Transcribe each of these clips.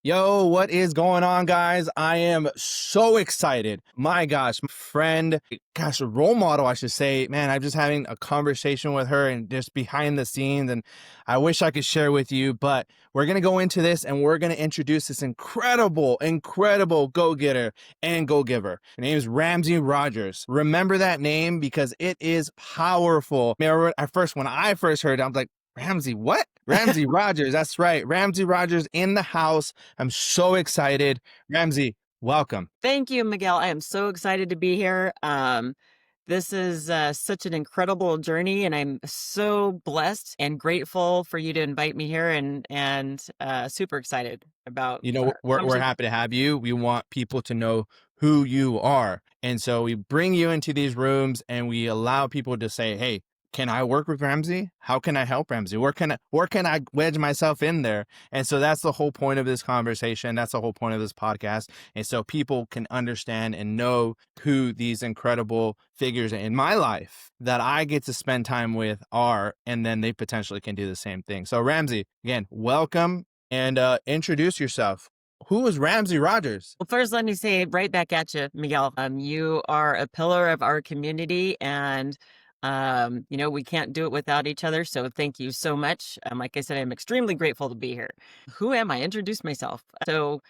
Yo, what is going on, guys? I am so excited. My gosh, friend, role model, I should say. Man, I'm just having a conversation with her and just behind the scenes. And I wish I could share with you, but we're going to go into this and we're going to introduce this incredible go-getter and go-giver. Her name is Ramse Rogers. Remember that name because it is powerful. When I first heard it, I'm like, Ramse, what? Ramse Rogers. That's right. Ramse Rogers in the house. I'm so excited. Ramse, welcome. Thank you, Miguel. I am so excited to be here. This is such an incredible journey, and I'm so blessed and grateful for you to invite me here, and super excited about You know, our we're conversation. happy to have you. We want people to know who you are. And so we bring you into these rooms and we allow people to say, hey, can I work with Ramse? How can I help Ramse? Where can I wedge myself in there? And so that's the whole point of this conversation. That's the whole point of this podcast. And so people can understand and know who these incredible figures in my life that I get to spend time with are, and then they potentially can do the same thing. So Ramse, again, welcome and introduce yourself. Who is Ramse Rogers? Well, first, let me say right back at you, Miguel. You are a pillar of our community, and we can't do it without each other. So thank you so much. Like I said, I'm extremely grateful to be here. Who am I? Introduce myself. So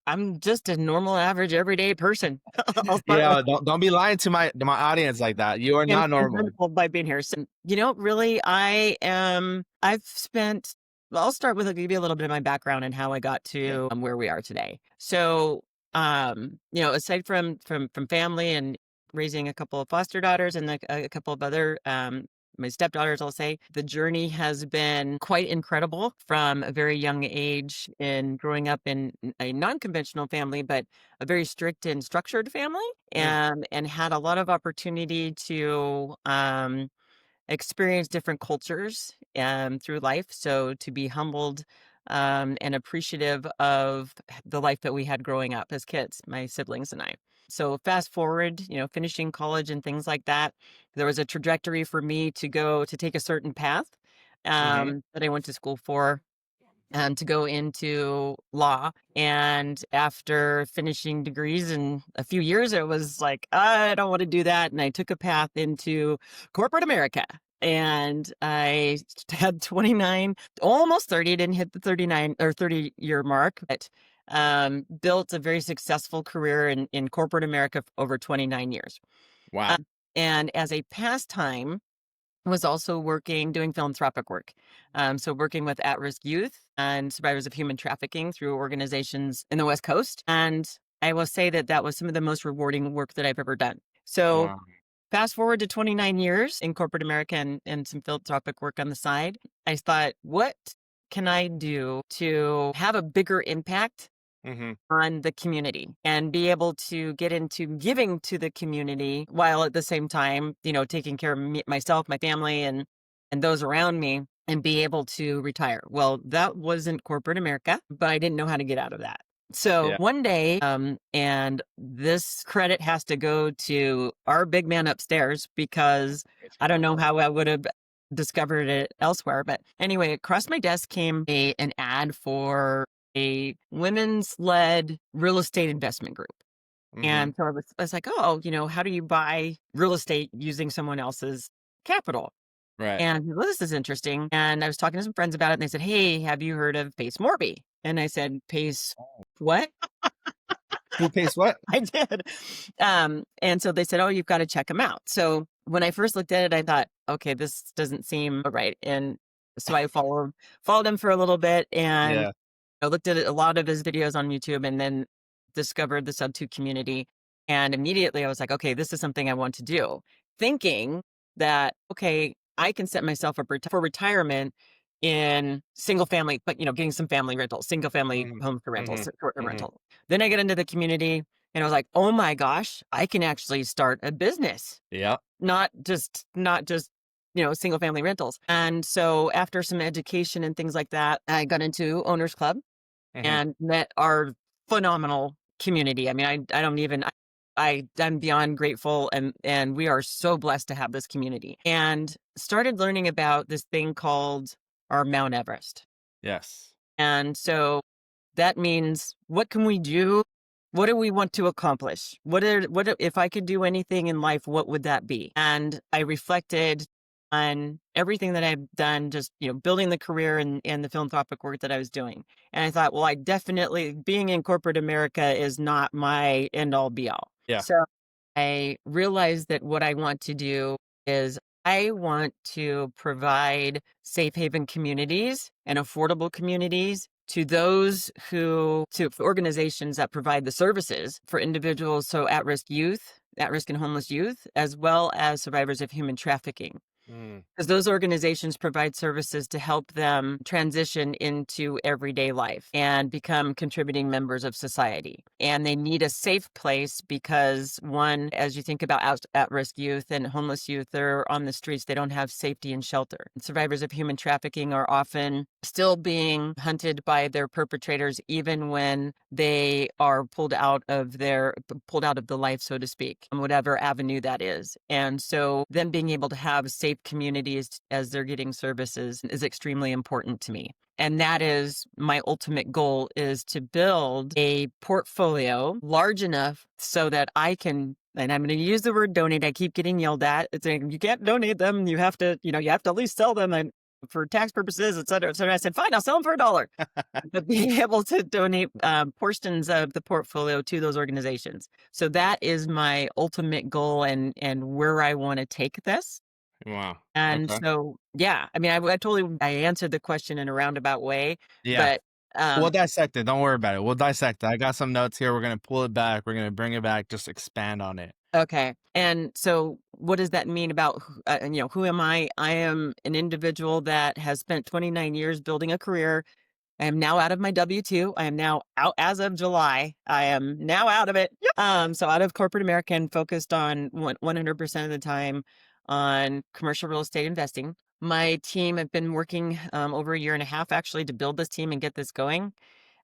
I'm just a normal, average, everyday person. I'll start with. Yeah, don't be lying to my audience like that. You are not I'm normal. grateful by being here. So, really, I've spent, well, I'll start with give you a little bit of my background and how I got Yeah. to where we are today. So, aside from family and raising a couple of foster daughters and a couple of other, my stepdaughters, I'll say, the journey has been quite incredible from a very young age in growing up in a non-conventional family, but a very strict and structured family, Mm, and had a lot of opportunity to experience different cultures through life. So to be humbled and appreciative of the life that we had growing up as kids, my siblings and I. So fast forward, finishing college and things like that, there was a trajectory for me to go to take a certain path mm-hmm. that I went to school for and to go into law. And after finishing degrees in a few years, it was like, I don't want to do that. And I took a path into corporate America. And I had 29, almost 30, didn't hit the 39 or 30-year mark, but built a very successful career in corporate America for over 29 years. Wow. Um, and as a pastime, was also doing philanthropic work. So working with at-risk youth and survivors of human trafficking through organizations in the West Coast. And I will say that that was some of the most rewarding work that I've ever done. So Wow. fast forward to 29 years in corporate America and some philanthropic work on the side, I thought, what can I do to have a bigger impact Mm-hmm. on the community and be able to get into giving to the community while at the same time, taking care of myself, my family, and those around me, and be able to retire. Well, that wasn't corporate America, but I didn't know how to get out of that. So Yeah. one day, and this credit has to go to our big man upstairs because I don't know how I would have discovered it elsewhere. But anyway, across my desk came an ad for a women's led real estate investment group. Mm-hmm. And so I was like, oh, how do you buy real estate using someone else's capital? Right. And well, this is interesting. And I was talking to some friends about it, and they said, hey, have you heard of Pace Morby? And I said, Pace what? Who pays what? I did. And so they said, oh, you've got to check them out. So when I first looked at it, I thought, okay, this doesn't seem right. And so I followed him for a little bit, and Yeah. I looked at a lot of his videos on YouTube, and then discovered the Sub2 community. And immediately I was like, okay, this is something I want to do. Thinking that, okay, I can set myself up for retirement in single family, but getting some family rentals, single family Mm-hmm. homes for rentals, short-term Mm-hmm. rental. Then I get into the community and I was like, oh my gosh, I can actually start a business, Yeah. not just single family rentals. And so after some education and things like that, I got into Owners Club Mm-hmm. and met our phenomenal community. I mean, I don't even I'm beyond grateful, and we are so blessed to have this community. And started learning about this thing called our Mount Everest. Yes. And so that means what can we do? What do we want to accomplish? If I could do anything in life, what would that be? And I reflected on everything that I've done, just, building the career and the philanthropic work that I was doing. And I thought, well, I definitely, being in corporate America is not my end all be all. Yeah. So I realized that what I want to do is I want to provide safe haven communities and affordable communities to organizations that provide the services for individuals, so at risk and homeless youth, as well as survivors of human trafficking. Mm. Because those organizations provide services to help them transition into everyday life and become contributing members of society. And they need a safe place because, one, as you think about at-risk youth and homeless youth, they're on the streets, they don't have safety and shelter. Survivors of human trafficking are often still being hunted by their perpetrators, even when they are pulled out of the life, so to speak, on whatever avenue that is. And so them being able to have safe communities as they're getting services is extremely important to me. And that is my ultimate goal, is to build a portfolio large enough so that I can, and I'm going to use the word donate. I keep getting yelled at. It's like, you can't donate them. You have to, you have to at least sell them and for tax purposes, et cetera, et cetera. I said, fine, I'll sell them for $1. But being able to donate portions of the portfolio to those organizations. So that is my ultimate goal and where I want to take this. Wow. And Okay. so, yeah, I mean, I answered the question in a roundabout way, Yeah. but We'll um, dissect it. Don't worry about it. We'll dissect it. I got some notes here. We're gonna pull it back. We're gonna bring it back. Just expand on it. okay. And so, what does that mean about who am I? I am an individual that has spent 29 years building a career. I am now out of my W-2. I am now out as of July. I am now out of it. Yep. So out of corporate America and focused on 100% of the time on commercial real estate investing. My team have been working over a year and a half actually to build this team and get this going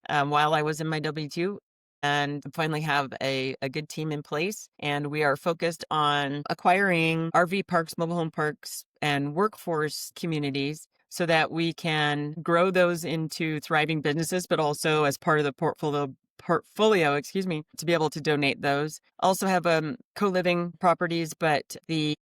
while I was in my W-2, and finally have a good team in place. And we are focused on acquiring RV parks, mobile home parks, and workforce communities so that we can grow those into thriving businesses, but also as part of the portfolio, excuse me, to be able to donate those. Also have co-living properties, but the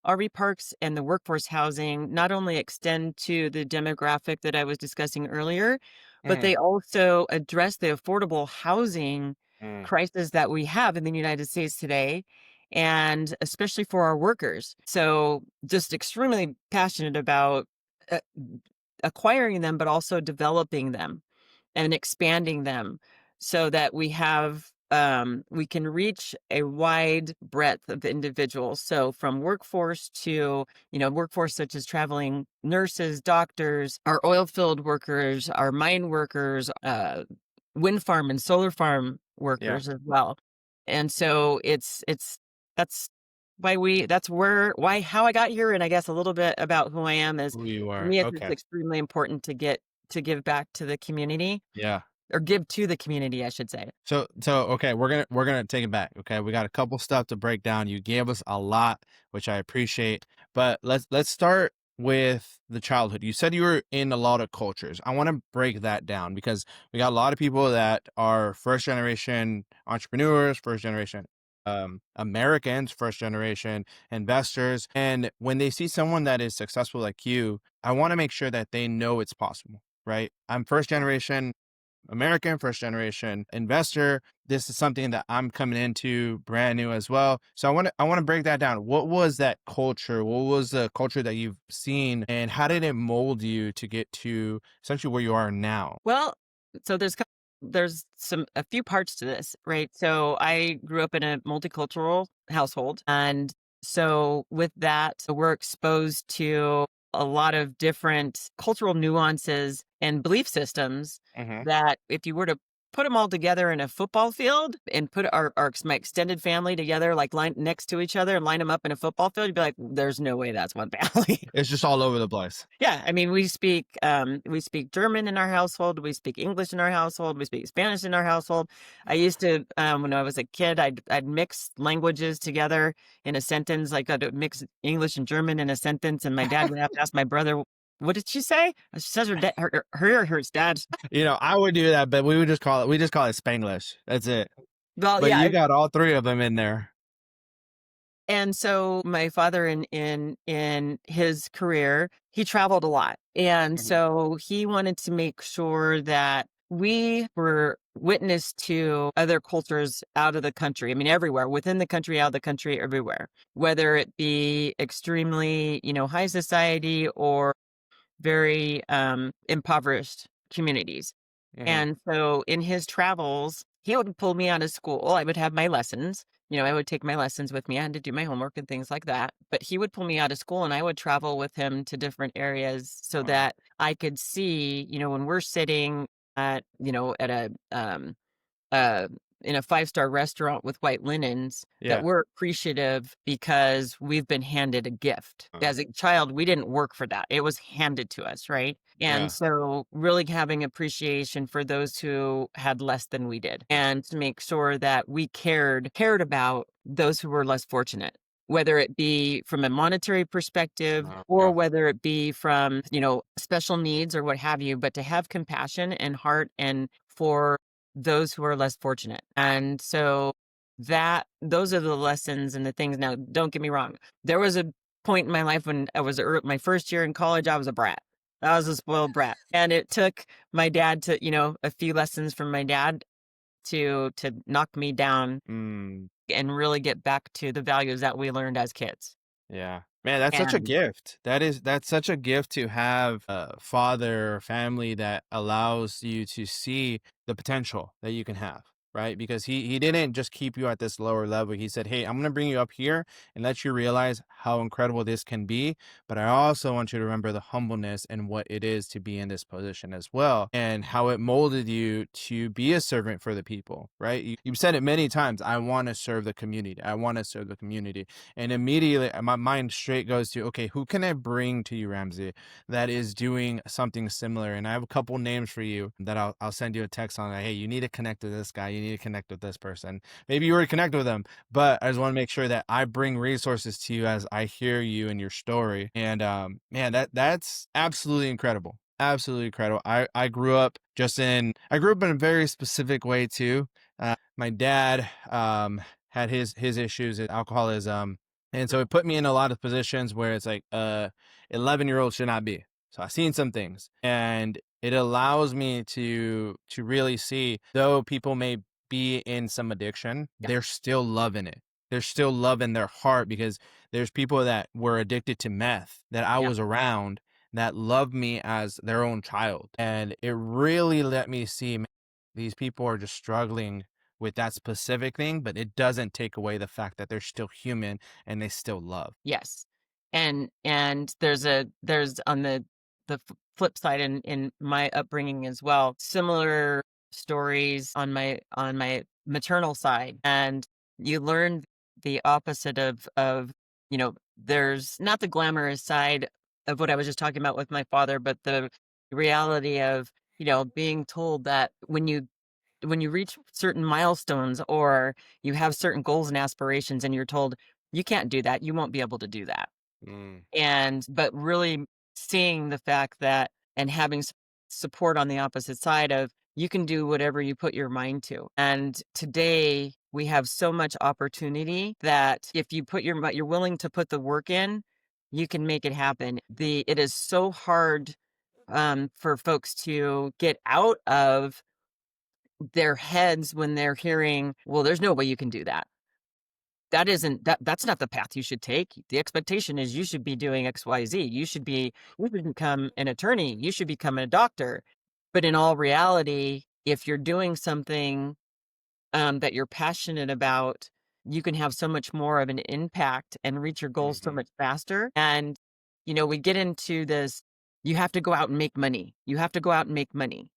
RV parks and the workforce housing not only extend to the demographic that I was discussing earlier, but Mm, they also address the affordable housing mm. crisis that we have in the United States today, and especially for our workers. So just extremely passionate about uh, acquiring them, but also developing them and expanding them so that we can reach a wide breadth of individuals. So from workforce to, workforce such as traveling nurses, doctors, our oil field workers, our mine workers, wind farm and solar farm Yeah. workers as well. And so that's how I got here. And I guess a little bit about who I am is, Who you for are. me, it's just Okay. extremely important to give back to the community, Yeah. or give to the community, I should say. So okay, we're gonna take it back. Okay, we got a couple stuff to break down. You gave us a lot, which I appreciate. But let's start with the childhood. You said you were in a lot of cultures. I want to break that down because we got a lot of people that are first generation entrepreneurs, first generation Americans, first generation investors, and when they see someone that is successful like you, I want to make sure that they know it's possible. Right? I'm first generation American, first generation investor. This is something that I'm coming into brand new as well. So I want to break that down. What was that culture? What was the culture that you've seen and how did it mold you to get to essentially where you are now? Well, so there's a few parts to this, right? So I grew up in a multicultural household, and so with that, we're exposed to a lot of different cultural nuances and belief systems Hmm. that if you were to put them all together in a football field and put my extended family together, like line next to each other and line them up in a football field, you'd be like, there's no way that's one family. It's just all over the place. Yeah, I mean, we speak German in our household, we speak English in our household, we speak Spanish in our household. I used to, when I was a kid, I'd mix languages together in a sentence, like I'd mix English and German in a sentence, and my dad would have to ask my brother. What did she say? She says her dad, her or her dad's. I would do that, but we just call it Spanglish. That's it. Well, But yeah. you got all three of them in there. And so my father in his career, he traveled a lot. And Mhm. so he wanted to make sure that we were witness to other cultures out of the country. I mean, everywhere, within the country, out of the country, everywhere, whether it be extremely, high society or very impoverished communities. Mhm. And so in his travels, he would pull me out of school. I would have my lessons. I would take my lessons with me. I had to do my homework and things like that. But he would pull me out of school and I would travel with him to different areas so Wow. that I could see, when we're sitting at uh, in a five-star restaurant with white linens, that Yeah. we're appreciative because we've been handed a gift. Uh, As a child, we didn't work for that. It was handed to us, right? And yeah. so really having appreciation for those who had less than we did and to make sure that we cared about those who were less fortunate. Whether it be from a monetary perspective or Yeah. whether it be from, special needs or what have you, but to have compassion and heart and for those who are less fortunate. And so those are the lessons and the things. Now, don't get me wrong. There was a point in my life when I was my first year in college, I was a brat. I was a spoiled brat. And it took my dad to, a few lessons from my dad to knock me down Mm. and really get back to the values that we learned as kids. Yeah. Man, that's such a And gift. That's such a gift to have a father or family that allows you to see the potential that you can have, right? Because he didn't just keep you at this lower level. He said, "Hey, I'm going to bring you up here and let you realize how incredible this can be, but I also want you to remember the humbleness and what it is to be in this position as well, and how it molded you to be a servant for the people, right? You've said it many times, I want to serve the community. I want to serve the community." And immediately my mind straight goes to, okay, who can I bring to you, Ramsey, that is doing something similar? And I have a couple names for you that I'll send you a text on. Like, hey, you need to connect with this guy. You need to connect with this person. Maybe you already connect with them, but I just want to make sure that I bring resources to you as I hear you and your story. And man, that's absolutely incredible. Absolutely incredible. I I grew up in a very specific way too. My dad had his issues, alcoholism, and so it put me in a lot of positions where it's like 11-year-old should not be. So I've seen some things, and it allows me to really see, though people may be in some addiction, yeah, they're still loving it. There's still love in their heart, because there's people that were addicted to meth that I yeah, was around that loved me as their own child. And it really let me see, man, these people are just struggling with that specific thing, but it doesn't take away the fact that they're still human and they still love. yes. And there's on flip side in my upbringing as well, similar stories on my maternal side. And you learn the opposite of, there's not the glamorous side of what I was just talking about with my father, but the reality of, being told that when you reach certain milestones or you have certain goals and aspirations and you're told you can't do that, you won't be able to do that. Mm, And but really seeing the fact that and having support on the opposite side of you can do whatever you put your mind to. And today we have so much opportunity that if you you're willing to put the work in, you can make it happen. It is so hard for folks to get out of their heads when they're hearing, well, there's no way you can do that. That's not the path you should take. The expectation is you should be doing XYZ. You should become an attorney. You should become a doctor. But in all reality, if you're doing something that you're passionate about, you can have so much more of an impact and reach your goals so mhm. much faster. And, we get into this, you have to go out and make money. You have to go out and make money.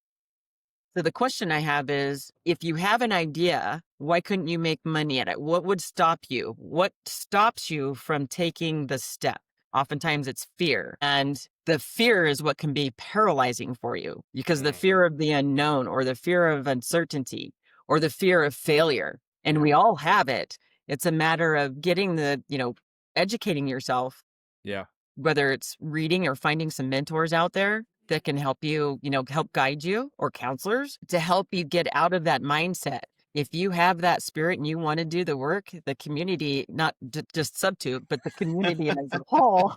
So the question I have is, if you have an idea, why couldn't you make money at it? What would stop you? What stops you from taking the step? Oftentimes it's fear. And the fear is what can be paralyzing for you because the Mhm. fear of the unknown or the fear of uncertainty or the fear of failure. And Yeah. we all have it. It's a matter of getting educating yourself Yeah. whether it's reading or finding some mentors out there that can help you, help guide you, or counselors to help you get out of that mindset. If you have that spirit and you want to do the work, the community, not just subtube, but the community as a whole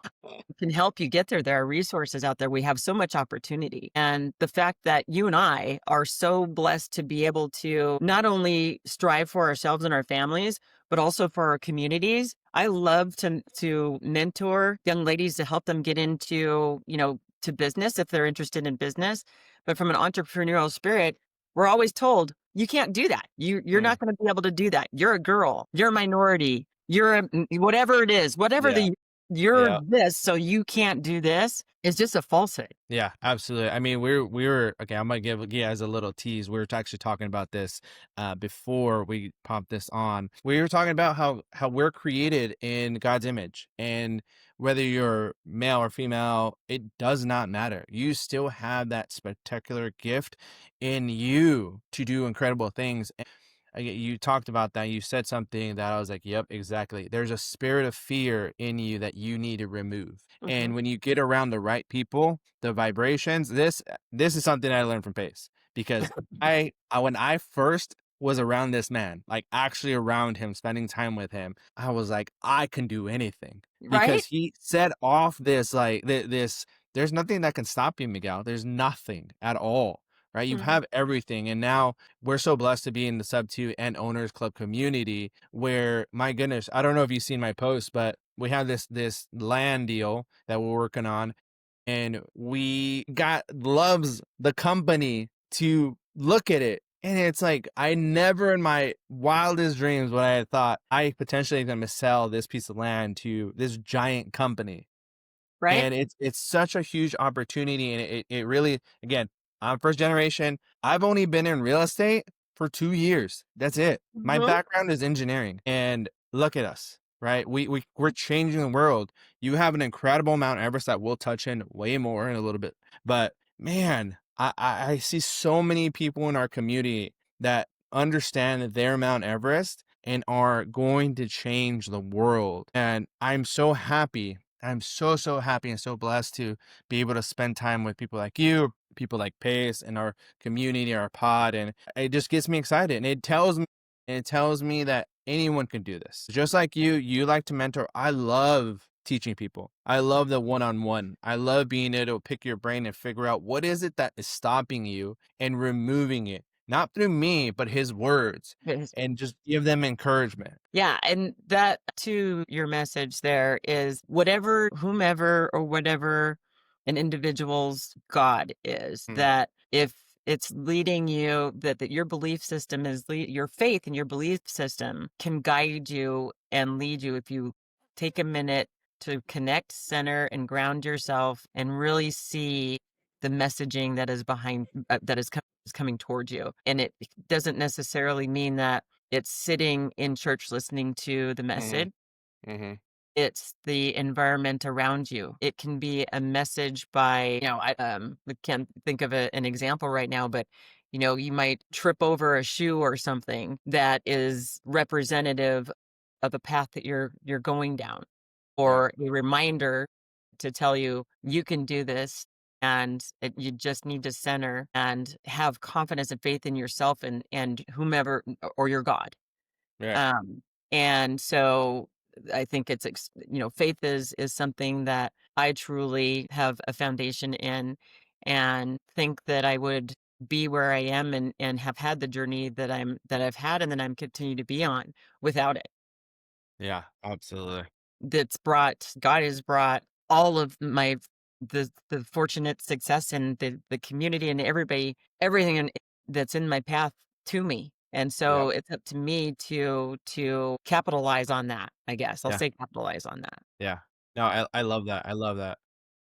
can help you get there. There are resources out there. We have so much opportunity. And the fact that you and I are so blessed to be able to not only strive for ourselves and our families, but also for our communities. I love to mentor young ladies to help them get into, to business if they're interested in business. But from an entrepreneurial spirit, we're always told you can't do that. You're Mm, not going to be able to do that. You're a girl. You're a minority. You're whatever it is, whatever yeah. the you're Yeah. this, so you can't do this is just a falsehood. Yeah, absolutely. I mean, we were okay. I'm gonna give you guys a little tease. We were actually talking about this before we popped this on. We were talking about how we're created in God's image, and whether you're male or female, it does not matter. You still have that spectacular gift in you to do incredible things. You talked about that. You said something that I was like, yep, exactly. There's a spirit of fear in you that you need to remove. Mhm. And when you get around the right people, the vibrations, this is something I learned from Pace because when I first was around this man, like actually around him, spending time with him, I was like, I can do anything because Right? he set off this this. There's nothing that can stop you, Miguel. There's nothing at all. Right. You Mhm. have everything. And now we're so blessed to be in the Sub 2 and Owners Club community where, my goodness, I don't know if you've seen my post, but we have this land deal that we're working on, and we got Loves the company to look at it. And it's like, I never in my wildest dreams would I had thought I potentially going to sell this piece of land to this giant company. Right? And it's such a huge opportunity, and it really, again, I'm first generation. I've only been in real estate for 2 years. That's it. My Mhm. background is engineering, and look at us, right? We're changing the world. You have an incredible Mount Everest that we'll touch in way more in a little bit. But man, I see so many people in our community that understand their Mount Everest and are going to change the world. And I'm so happy. I'm so happy and so blessed to be able to spend time with people like you, people like Pace and our community, our pod, and it just gets me excited. And it tells me that anyone can do this. Just like you like to mentor. I love teaching people. I love the one-on-one. I love being able to pick your brain and figure out what is it that is stopping you and removing it. Not through me, but his words, and just give them encouragement. Yeah, and that to your message there is whatever, whomever, or whatever an individual's God is, Mm, that if it's leading you, that your belief system is your faith and your belief system can guide you and lead you if you take a minute to connect, center, and ground yourself and really see the messaging that is behind is coming towards you. And it doesn't necessarily mean that it's sitting in church listening to the mhm, message. mhm. It's the environment around you. It can be a message by, I can't think of an example right now, but you might trip over a shoe or something that is representative of the path that you're going down, Yeah, or a reminder to tell you you can do this, and you just need to center and have confidence and faith in yourself and whomever, or your God. yeah, um, and so I think faith is something that I truly have a foundation in, and think that I would be where I am and have had the journey that I've had and that I'm continue to be on without it. yeah, absolutely. God has brought all of the fortunate success and the community and everything that's in my path to me. And Yeah, so it's up to me to capitalize on that, I guess. I'll yeah, say capitalize on that. yeah. No, I love that. I love that.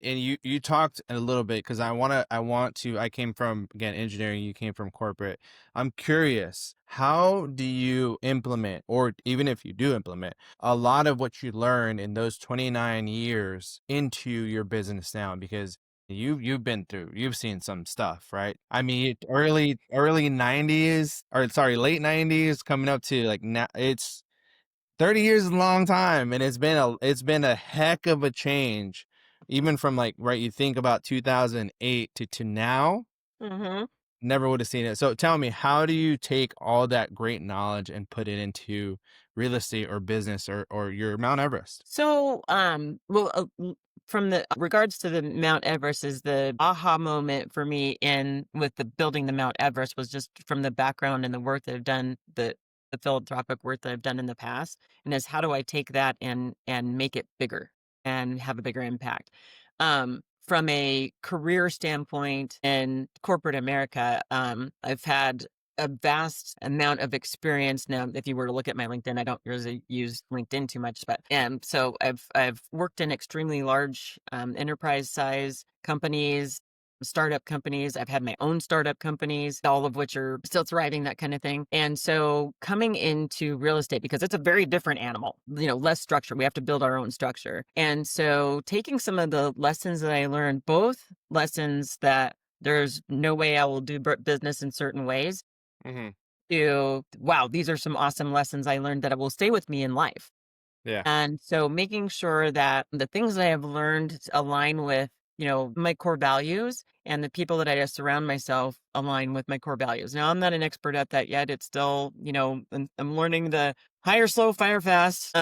And you talked a little bit because I came from, again, engineering, you came from corporate. I'm curious, how do you implement, or even if you do implement, a lot of what you learned in those 29 years into your business now? Because you've seen some stuff, right? I mean, early 90s, or sorry, late 90s coming up to like now. It's 30 years is a long time, and it's been a heck of a change even from like, right, you think about 2008 to now, Mhm. never would have seen it. So tell me, how do you take all that great knowledge and put it into real estate or business or your Mount Everest? So, from the regards to the Mount Everest, is the aha moment for me in with the building the Mount Everest was just from the background and the work that I've done, the philanthropic work that I've done in the past, and is how do I take that and make it bigger and have a bigger impact. From a career standpoint in corporate America, I've had a vast amount of experience now. If you were to look at my LinkedIn, I don't really use LinkedIn too much, but so I've worked in extremely large enterprise size companies, startup companies. I've had my own startup companies, all of which are still thriving, that kind of thing. And so coming into real estate, because it's a very different animal, less structure. We have to build our own structure. And so taking some of the lessons that I learned, both lessons that there's no way I will do business in certain ways, Hmm. to wow, these are some awesome lessons I learned that will stay with me in life. Yeah. And so making sure that the things that I have learned align with, my core values, and the people that I surround myself align with my core values. Now, I'm not an expert at that yet. It's still, I'm learning the hire slow, fire fast.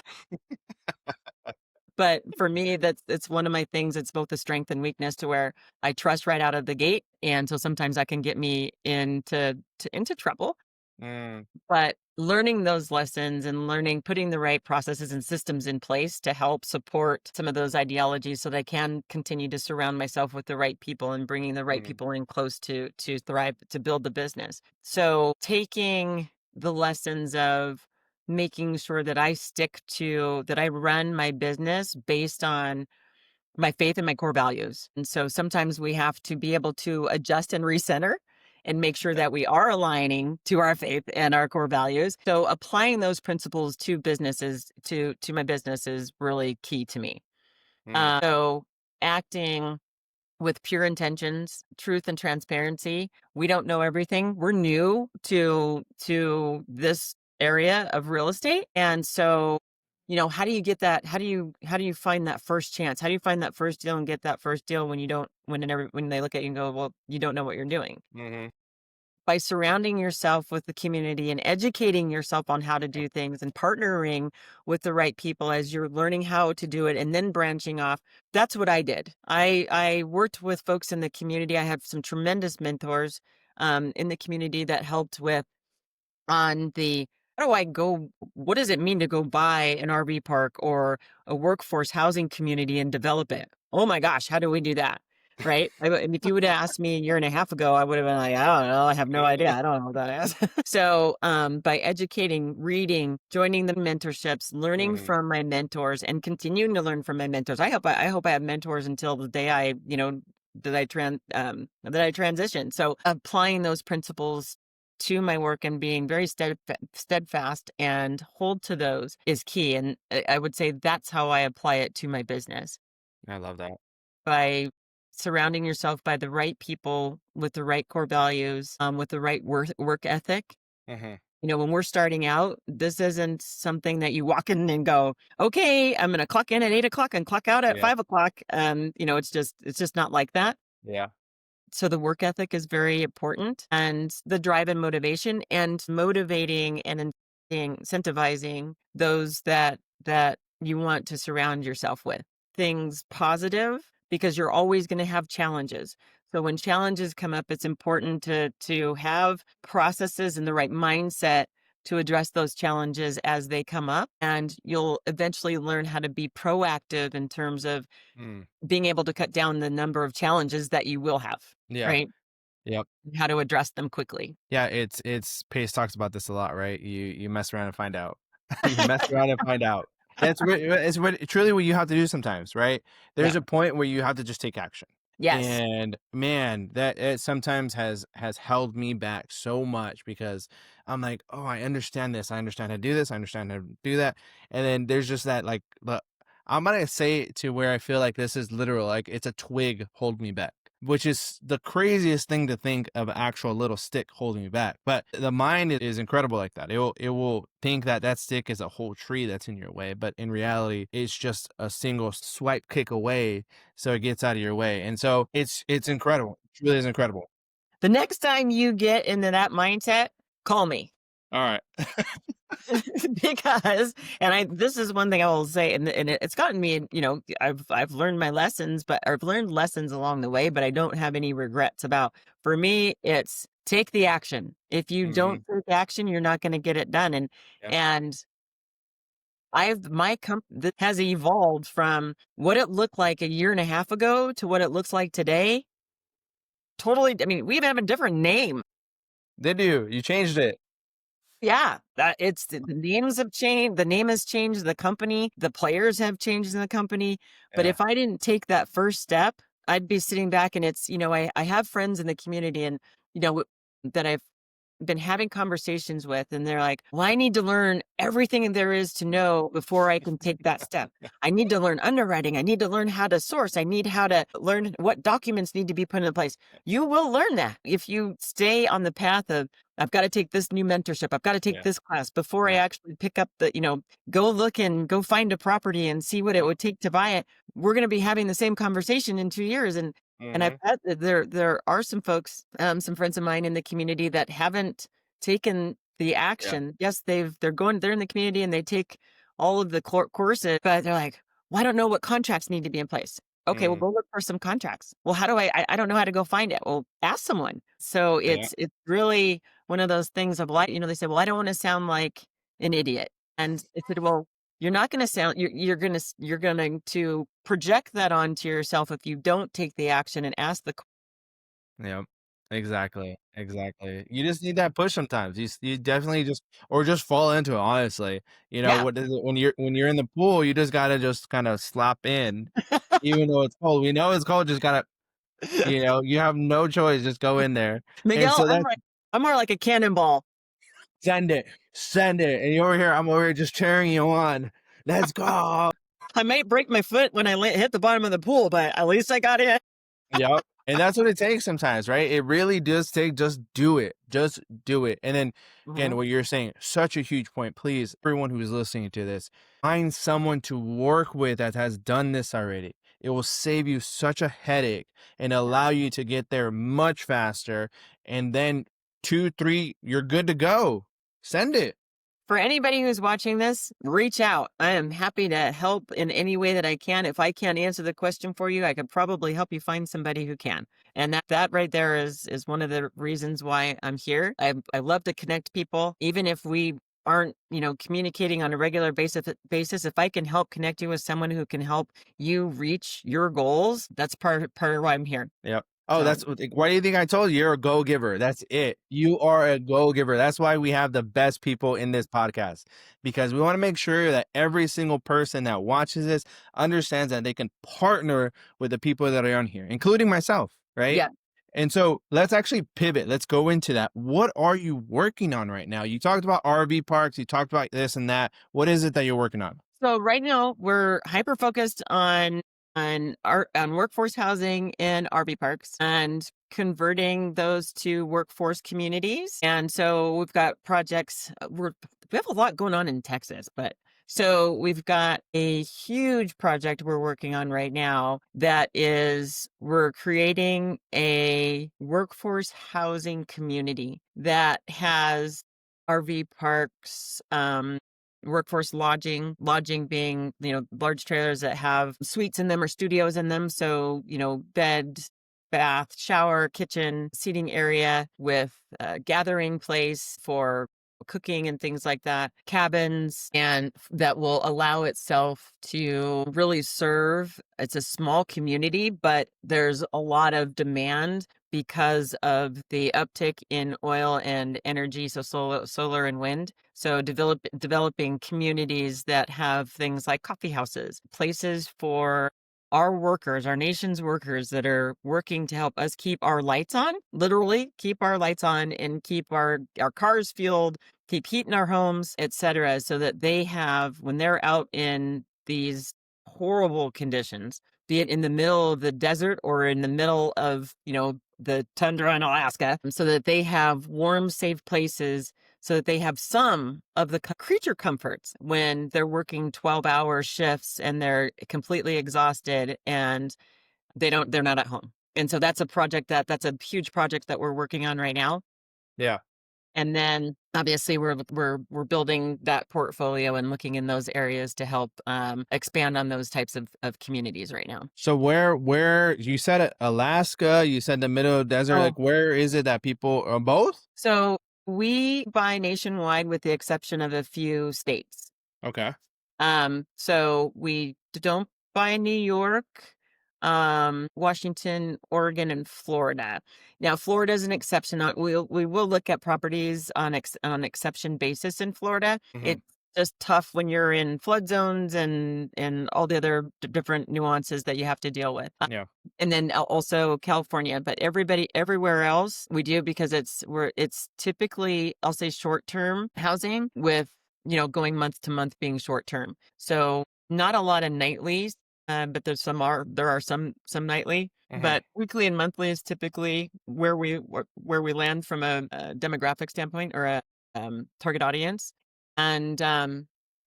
But for me, it's one of my things. It's both a strength and weakness to where I trust right out of the gate. And so sometimes that can get me into trouble. Mm, But learning those lessons and putting the right processes and systems in place to help support some of those ideologies so that I can continue to surround myself with the right people and bringing the right mm, people in close to thrive, to build the business. So taking the lessons of making sure that that I run my business based on my faith and my core values. And so sometimes we have to be able to adjust and recenter and make sure yeah. that we are aligning to our faith and our core values. So applying those principles to my business is really key to me. Mm, So acting with pure intentions, truth and transparency. We don't know everything. We're new to this area of real estate. And so, how do you get that? How do you find that first chance? How do you find that first deal and get that first deal when you don't when they look at you and go, "Well, you don't know what you're doing." mhm, By surrounding yourself with the community and educating yourself on how to do things and partnering with the right people as you're learning how to do it and then branching off. That's what I did. I worked with folks in the community. I had some tremendous mentors in the community that helped with on the how do I go what does it mean to go buy an RV park or a workforce housing community and develop it? Oh my gosh, how do we do that? Right? And if you would have asked me a year and a half ago, I would have been like, I don't know. I have no idea. I don't know what that is. So by educating, reading, joining the mentorships, learning mhm, from my mentors and continuing to learn from my mentors. I hope I have mentors until the day that I transition. So applying those principles to my work and being very steadfast and hold to those is key. And I would say that's how I apply it to my business, I love that. by surrounding yourself by the right people with the right core values, with the right work ethic. Mhm, When we're starting out, this isn't something that you walk in and go, okay, I'm going to clock in at 8 o'clock and clock out at yeah, 5 o'clock. It's just not like that. yeah, So the work ethic is very important, and the drive and motivation, and motivating and incentivizing those that you want to surround yourself with. Things positive, because you're always going to have challenges. So when challenges come up, it's important to have processes and the right mindset to address those challenges as they come up, and you'll eventually learn how to be proactive in terms of mm, being able to cut down the number of challenges that you will have, yeah, right? yep. How to address them quickly. Yeah, it's Pace talks about this a lot, right? You mess around and find out. You mess around and find out. It's what truly what you have to do sometimes, right? Yeah. There's a point where you have to just take action. Yes. And man, that it sometimes has held me back so much because I'm like, oh, I understand this. I understand how to do this. I understand how to do that. And then there's just that I'm gonna say it to where I feel like this is literal, like it's a twig hold me back. which is the craziest thing to think of an actual little stick holding you back. But the mind is incredible like that. It will think that that stick is a whole tree that's in your way, but in reality, it's just a single swipe kick away, so it gets out of your way. And so it's incredible. It really is incredible. The next time you get into that mindset, call me. All right. Because and I this is one thing I will say, and it's gotten me, I've learned my lessons, but I've learned lessons along the way, but I don't have any regrets about. For me, it's take the action. If you don't Hmm. take action, you're not going to get it done. Yep. And I've my comp that has evolved from what it looked like a year and a half ago to what it looks like today. Totally. I mean, we even have a different name. Did you? You changed it. Yeah, that it's the names have changed, the name has changed, the company, the players have changed in the company. But Yeah. if I didn't take that first step, I'd be sitting back and I have friends in the community and, that I've been having conversations with, and they're like, well, I need to learn everything there is to know before I can take that step. I need to learn underwriting. I need to learn how to source. I need how to learn what documents need to be put in place. You will learn that if you stay on the path of, I've got to take this new mentorship. I've got to take Yeah. this class before I Yeah. actually pick up go look and go find a property and see what it would take to buy it. We're going to be having the same conversation in 2 years. And I Hmm. bet that there are some folks, some friends of mine in the community that haven't taken the Yeah. action. Yes, they're in the community and they take all of the courses, but they're like, well, I don't know what contracts need to be in place. Okay, well, Hmm. go look for some contracts. Well, how do I don't know how to go find it. Well, ask someone. So Yeah. it's really one of those things of like, they say, well, I don't want to sound like an idiot. And I said, well, you're not going to sound, you're going to project that onto yourself if you don't take the action and ask the, Yep. Exactly, exactly. You just need that push sometimes. You definitely just or just fall into it, honestly. yeah. What is it when you're in the pool, you just gotta just kinda slop in, even though it's cold. We know it's cold, just gotta you have no choice, just go in there. And Miguel, so that's I'm more like a cannonball. send it, and I'm over here just cheering you on. Let's go. I might break my foot when I hit the bottom of the pool, but at least I got in. Yep. And that's what it takes sometimes, right? It really does take just do it. Just do it. And then again, Mhm. what you're saying, such a huge point. Please, everyone who's listening to this, find someone to work with that has done this already. It will save you such a headache and allow you to get there much faster. And then 2, 3, you're good to go. Send it. For anybody who's watching this, reach out. I am happy to help in any way that I can. If I can't answer the question for you, I could probably help you find somebody who can. And that right there is one of the reasons why I'm here. I love to connect people, even if we aren't, communicating on a regular basis. If I can help connect you with someone who can help you reach your goals, that's part of why I'm here. Yep. Oh, So that's why do you think I told you you're a go giver? That's it. You are a go giver. That's why we have the best people in this podcast because we want to make sure that every single person that watches this understands that they can partner with the people that are on here, including myself, right? yeah. And so let's actually pivot. Let's go into that. What are you working on right now? You talked about RV parks, you talked about this and that. What is it that you're working on? So right now we're hyper focused on workforce housing and RV parks and converting those to workforce communities. And so we've got projects. We have a lot going on in Texas, but so we've got a huge project we're working on right now that is we're creating a workforce housing community that has RV parks, workforce lodging being, large trailers that have suites in them or studios in them. So, bed, bath, shower, kitchen, seating area with a gathering place for cooking and things like that, cabins, and that will allow itself to really serve. It's a small community, but there's a lot of demand because of the uptick in oil and energy, so solar and wind. So developing communities that have things like coffee houses, places for our workers, our nation's workers that are working to help us keep our lights on, literally keep our lights on and keep our cars fueled, keep heat in our homes, etc., so that they have, when they're out in these horrible conditions, be it in the middle of the desert or in the middle of, the tundra in Alaska, so that they have warm, safe places, so that they have some of the creature comforts when they're working 12-hour shifts and they're completely exhausted and they're not at home. And so that's that's a huge project that we're working on right now. Yeah. And then obviously we're building that portfolio and looking in those areas to help expand on those types of communities right now. So where you said Alaska, you said the middle of the desert, Oh, like where is it that people are both? so we buy nationwide with the exception of a few states. Okay. So we don't buy in New York, Washington, Oregon, and Florida. Now, Florida is an exception. We will look at properties on an exception basis in Florida. Hmm. It's just tough when you're in flood zones and all the other different nuances that you have to deal with. Yeah. And then also California, but everywhere else we do because it's typically, I'll say, short term housing with going month to month being short term. So not a lot of nightlies, but there are some nightly, Hmm. but weekly and monthly is typically where we land from a demographic standpoint or a target audience. And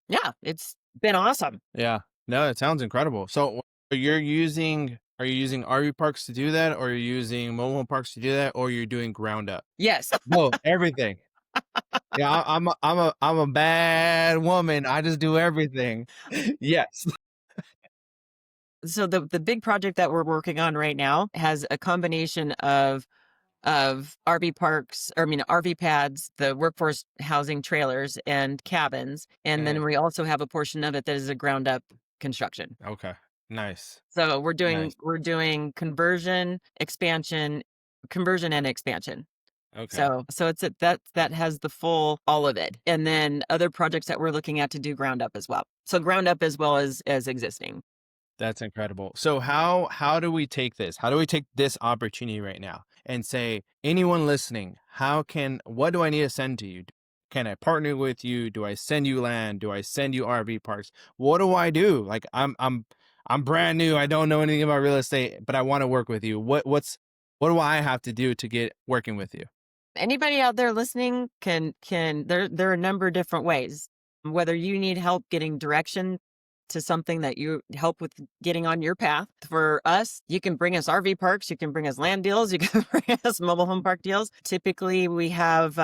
yeah, it's been awesome. Yeah. No, it sounds incredible. So are you using RV parks to do that, or you're using mobile home parks to do that, or you're doing ground up? Yes. Both, everything. Yeah, I'm a bad woman. I just do everything. Yes. So the big project that we're working on right now has a combination of RV parks, or I mean RV pads, the workforce housing trailers and cabins, and Mhm. then we also have a portion of it that is a ground up construction. Okay. Nice. So we're doing Nice. we're doing conversion and expansion. Okay. So that has the full all of it. And then other projects that we're looking at to do ground up as well. So ground up as well as existing. That's incredible. So how do we take this? How do we take this opportunity right now and say, anyone listening, what do I need to send to you? Can I partner with you? Do I send you land? Do I send you RV parks? What do I do? Like I'm brand new. I don't know anything about real estate, but I want to work with you. What do I have to do to get working with you? Anybody out there listening can there are a number of different ways. Whether you need help getting direction to something that you help with getting on your path. For us, you can bring us RV parks, you can bring us land deals, you can bring us mobile home park deals. Typically, we have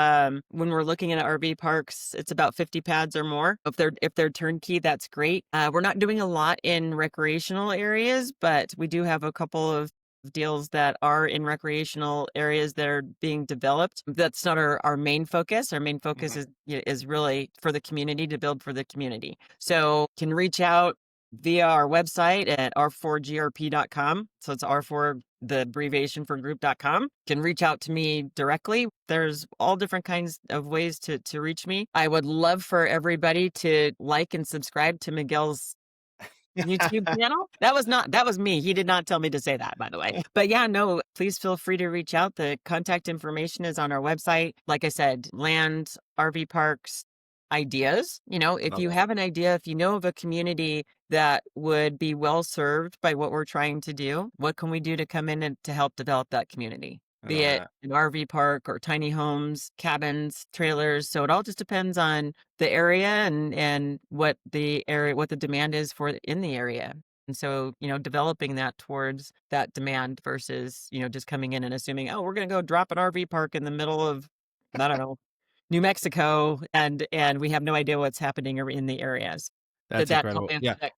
when we're looking at RV parks, it's about 50 pads or more. If they're turnkey, that's great. We're not doing a lot in recreational areas, but we do have a couple of deals that are in recreational areas that are being developed. That's not our main focus. Our main focus Mhm. is really for the community, to build for the community. So can reach out via our website at r4grp.com. So it's R4, the abbreviation for group.com. Can reach out to me directly. There's all different kinds of ways to reach me. I would love for everybody to like and subscribe to Miguel's YouTube channel? That was me. He did not tell me to say that, by the way. But yeah, no, please feel free to reach out. The contact information is on our website. Like I said, land, RV parks, ideas. If Love you that. have an idea, if you know of a community that would be well served by what we're trying to do, what can we do to come in and to help develop that community? I Be love it that. an RV park or tiny homes, cabins, trailers. So it all just depends on the area and what the demand is for in the area. And so, developing that towards that demand versus, just coming in and assuming, oh, we're going to go drop an RV park in the middle of, I don't know, New Mexico, and we have no idea what's happening in the areas. Did That's that help incredible. answer Yeah. that?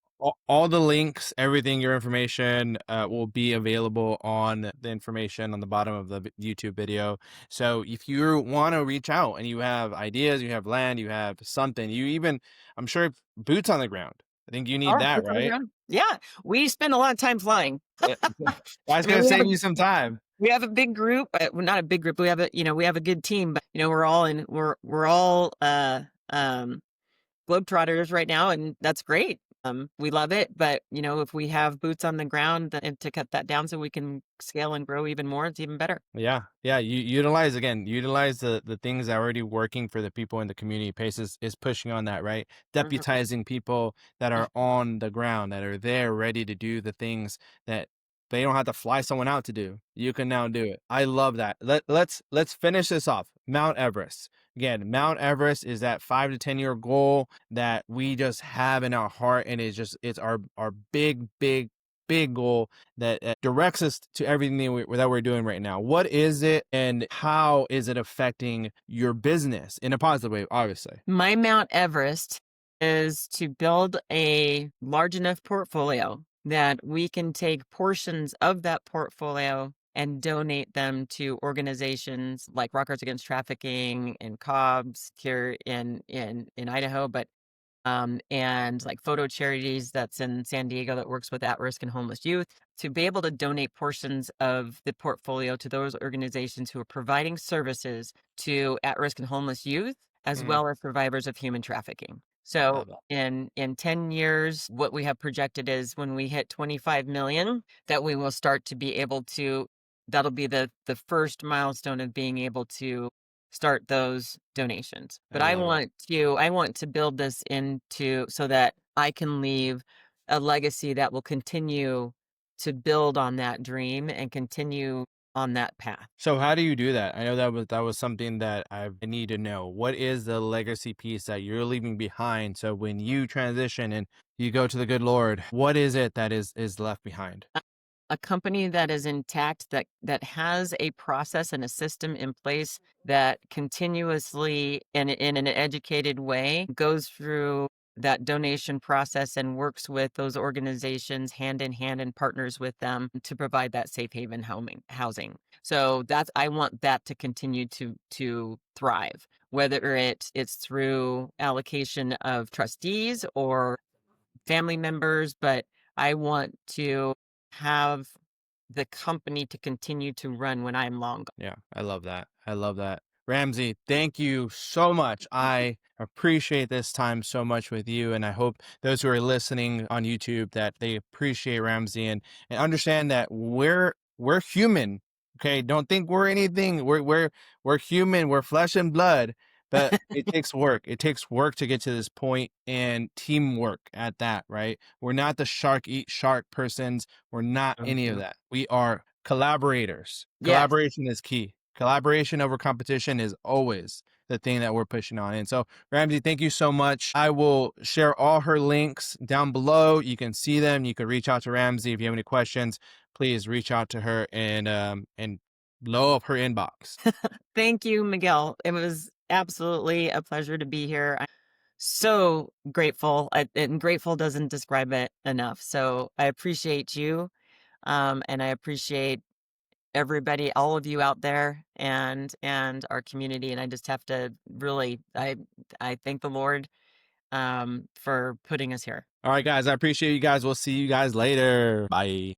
All the links, everything, your information will be available on the information on the bottom of the YouTube video. So if you want to reach out and you have ideas, you have land, you have something, I'm sure boots on the ground. I think you need Oh, that, boots on the right? ground. Yeah, we spend a lot of time flying. Yeah. That's I mean, going to save you some time. we have a big group, well, not a big group. We have a good team, but we're all globetrotters right now, and that's great. We love it, but if we have boots on the ground and to cut that down so we can scale and grow even more, it's even better. Yeah, yeah. You utilize the things that are already working for the people in the community. Pace is pushing on that, right? Mhm. Deputizing people that are on the ground, that are there, ready to do the things that they don't have to fly someone out to do. You can now do it. I love that. Let's finish this off. Mount Everest. Again, Mount Everest is that 5 to 10 year goal that we just have in our heart, and it's our big goal that directs us to everything that we're doing right now. What is it, and how is it affecting your business in a positive way, obviously? My Mount Everest is to build a large enough portfolio that we can take portions of that portfolio and donate them to organizations like Rockers Against Trafficking and COBS here in Idaho, but and like photo charities that's in San Diego that works with at-risk and homeless youth, to be able to donate portions of the portfolio to those organizations who are providing services to at-risk and homeless youth, as Mm, well as survivors of human trafficking. I So love that. in 10 years, what we have projected is when we hit 25 million, that we will start to be able to, that'll be the first milestone of being able to start those donations. I But I love it. want to build this into so that I can leave a legacy that will continue to build on that dream and continue on that path. So how do you do that? I know that was something that I need to know. What is the legacy piece that you're leaving behind? So when you transition and you go to the good Lord, what is it that is left behind? A company that is intact, that has a process and a system in place that continuously and in an educated way goes through that donation process and works with those organizations hand in hand and partners with them to provide that safe haven housing. So that's, I want that to continue to thrive, whether it's through allocation of trustees or family members, but I want to have the company to continue to run when I'm long gone. Yeah, I love that. I love that. Ramsey, thank you so much. I appreciate this time so much with you. And I hope those who are listening on YouTube that they appreciate Ramsey and understand that we're human. Okay. Don't think we're anything. We're human. We're flesh and blood. But it takes work. It takes work to get to this point, and teamwork at that, right? We're not the shark eat shark persons. We're not any of Mhm. that. We are collaborators. Yes. Collaboration is key. Collaboration over competition is always the thing that we're pushing on. And so, Ramsey, thank you so much. I will share all her links down below. You can see them. You can reach out to Ramsey if you have any questions. Please reach out to her and blow up her inbox. Thank you, Miguel. It was absolutely a pleasure to be here. I'm so grateful. And grateful doesn't describe it enough. So I appreciate you. And I appreciate everybody, all of you out there and our community. And I just have to really, I thank the Lord for putting us here. All right, guys. I appreciate you guys. We'll see you guys later. Bye.